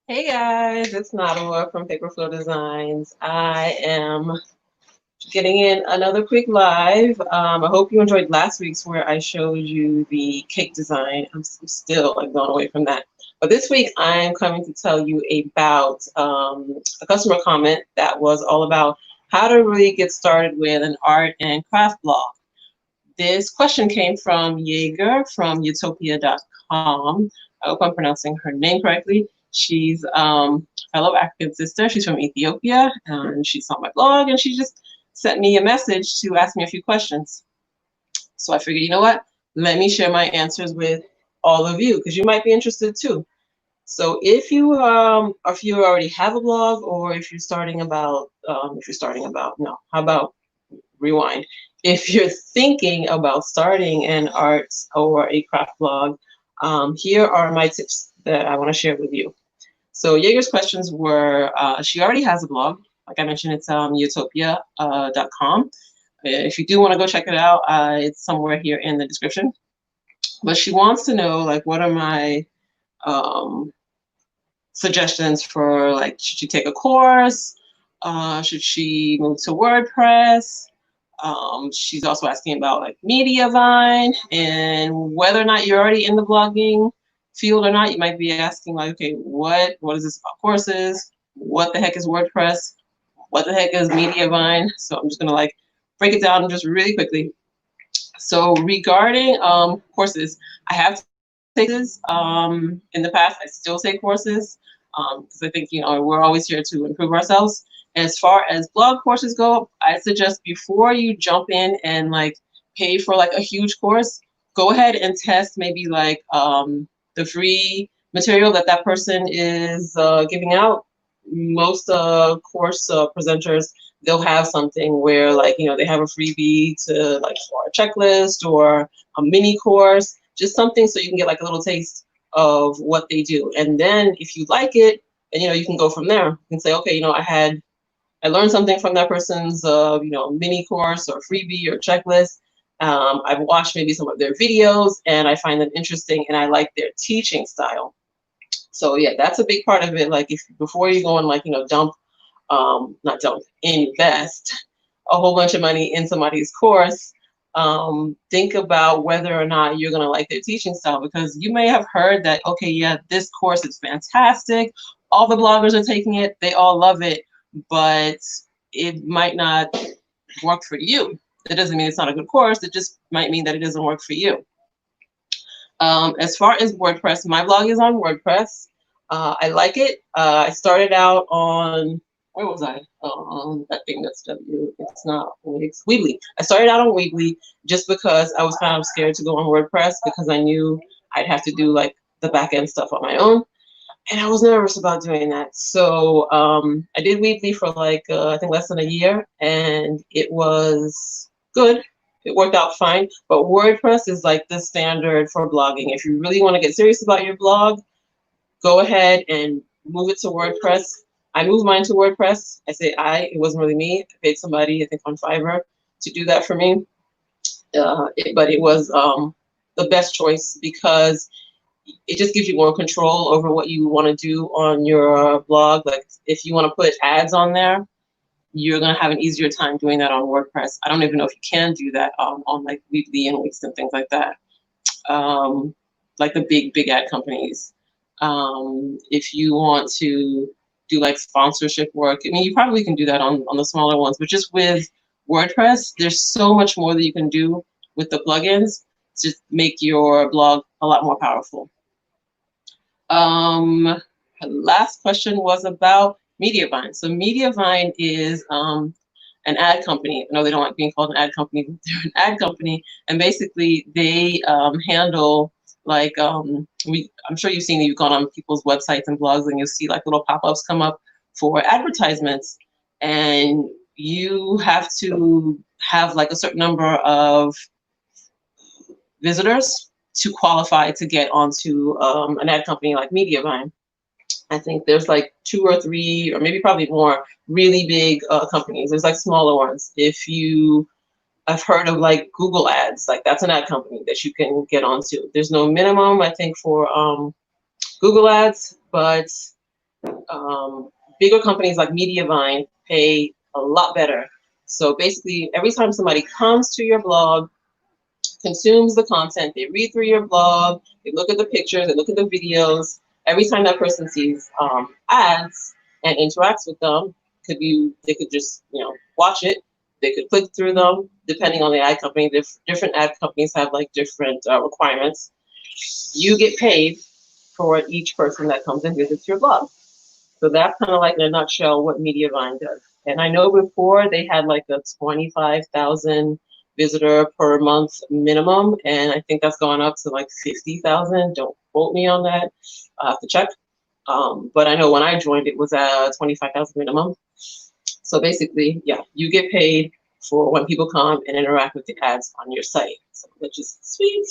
Hey guys, it's Nadawa from Paperflow Designs. I am getting in another quick live. I hope you enjoyed last week's where I showed you the cake design. I'm still like going away from that. But this week I'm coming to tell you about a customer comment that was all about how to really get started with an art and craft blog. This question came from Yager from utopia.com. I hope I'm pronouncing her name correctly. She's a fellow African sister. She's from Ethiopia, and she saw my blog, and she just sent me a message to ask me a few questions. So I figured, you know what? Let me share my answers with all of you, because you might be interested too. So if you already have a blog, or no, how about rewind. If you're thinking about starting an art or a craft blog, here are my tips that I want to share with you. So Jaeger's questions were, she already has a blog. Like I mentioned, it's utopia.com. If you do want to go check it out, it's somewhere here in the description. But she wants to know, like, what are my um, suggestions for, like, should she take a course? Should she move to WordPress? She's also asking about like Mediavine and whether or not you're already in the blogging field or not. You might be asking like, okay, what is this about courses? What the heck is WordPress? What the heck is Mediavine? So I'm just gonna like break it down just really quickly. So regarding courses, I have taken in the past. I still take courses because I think we're always here to improve ourselves. As far as blog courses go, I suggest before you jump in and like pay for like a huge course, go ahead and test maybe like the free material that that person is giving out. Most course presenters, they'll have something where like they have a freebie to like for a checklist or a mini course, just something so you can get like a little taste of what they do. And then if you like it, and you can go from there. You can say, okay, I learned something from that person's mini course or freebie or checklist. I've watched maybe some of their videos and I find them interesting and I like their teaching style. So yeah, that's a big part of it. Like if before you go and like not dump, invest a whole bunch of money in somebody's course, think about whether or not you're going to like their teaching style, because you may have heard that, okay, yeah, this course is fantastic. All the bloggers are taking it. They all love it, but it might not work for you. That doesn't mean it's not a good course. It just might mean that it doesn't work for you. As far as WordPress, my blog is on WordPress. I like it. I started out on, where was I? That thing that's W. It's not. It's Weebly. I started out on Weebly just because I was kind of scared to go on WordPress because I knew I'd have to do like the back end stuff on my own, and I was nervous about doing that. So I did Weebly for like I think less than a year, and it was good. It worked out fine. But WordPress is like the standard for blogging. If you really want to get serious about your blog, go ahead and move it to WordPress. I moved mine to WordPress. I say it wasn't really me. I paid somebody, I think on Fiverr, to do that for me. But it was the best choice because it just gives you more control over what you want to do on your blog. Like if you want to put ads on there, you're going to have an easier time doing that on WordPress. I don't even know if you can do that on like Weebly and Wix and things like that. Like the big ad companies. If you want to do like sponsorship work, I mean, you probably can do that on the smaller ones, but just with WordPress, there's so much more that you can do with the plugins to make your blog a lot more powerful. Last question was about Mediavine. So Mediavine is an ad company. I know they don't like being called an ad company, but they're an ad company, and basically they handle like I'm sure you've seen that you've gone on people's websites and blogs and you'll see like little pop-ups come up for advertisements, and you have to have like a certain number of visitors to qualify to get onto an ad company like Mediavine. I think there's like 2 or 3 or maybe probably more really big companies. There's like smaller ones. If you have heard of like Google Ads, like that's an ad company that you can get onto. There's no minimum, I think, for Google Ads, but Bigger companies like Mediavine pay a lot better. So basically, every time somebody comes to your blog, consumes the content, they read through your blog, they look at the pictures, they look at the videos. Every time that person sees ads and interacts with them, they could just watch it. They could click through them, depending on the ad company. Different ad companies have like different requirements. You get paid for each person that comes and visits your blog. So that's kind of like in a nutshell what Mediavine does. And I know before they had like a 25,000 visitor per month minimum, and I think that's gone up to like 50,000. Don't quote me on that. I have to check. But I know when I joined, it was a 25,000 minimum. So basically, yeah, you get paid for when people come and interact with the ads on your site, so, which is sweet.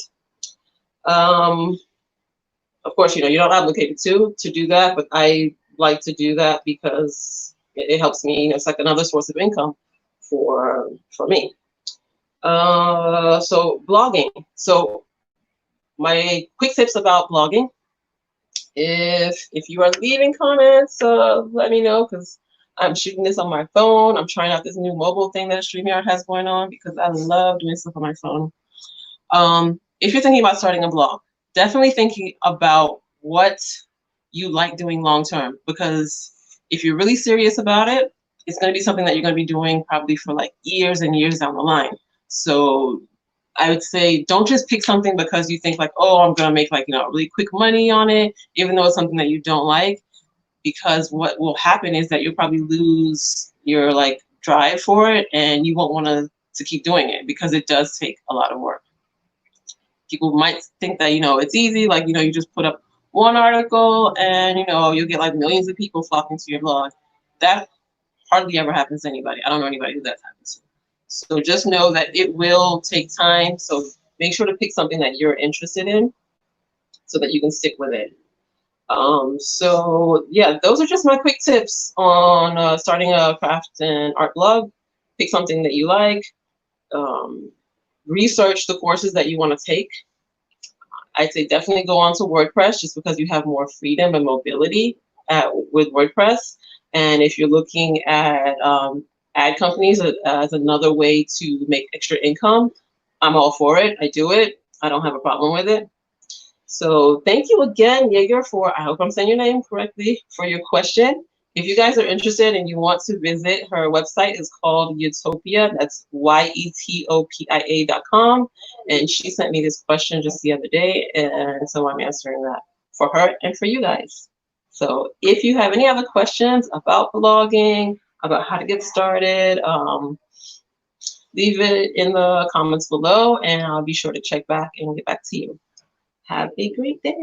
Of course, you're not obligated to do that, but I like to do that because it helps me. It's like another source of income for me. So blogging. So my quick tips about blogging. If you are leaving comments, let me know, because I'm shooting this on my phone. I'm trying out this new mobile thing that StreamYard has going on because I love doing stuff on my phone. If you're thinking about starting a blog, definitely thinking about what you like doing long term, because if you're really serious about it, it's going to be something that you're going to be doing probably for like years and years down the line. So I would say don't just pick something because you think like, oh, I'm going to make like, really quick money on it, even though it's something that you don't like, because what will happen is that you'll probably lose your like drive for it, and you won't want to keep doing it because it does take a lot of work. People might think that, it's easy, like, you just put up one article and, you'll get like millions of people flocking to your blog. That hardly ever happens to anybody. I don't know anybody who that happens to. So just know that it will take time. So make sure to pick something that you're interested in so that you can stick with it. So yeah, those are just my quick tips on starting a craft and art blog. Pick something that you like. Research the courses that you want to take. I'd say definitely go on to WordPress just because you have more freedom and mobility with WordPress. And if you're looking at ad companies as another way to make extra income, I'm all for it. I do it. I don't have a problem with it. So thank you again, Yager, I hope I'm saying your name correctly, for your question. If you guys are interested and you want to visit, her website is called Utopia. That's YETOPIA.com. And she sent me this question just the other day, and so I'm answering that for her and for you guys. So if you have any other questions about blogging, about how to get started, leave it in the comments below, and I'll be sure to check back and get back to you. Have a great day.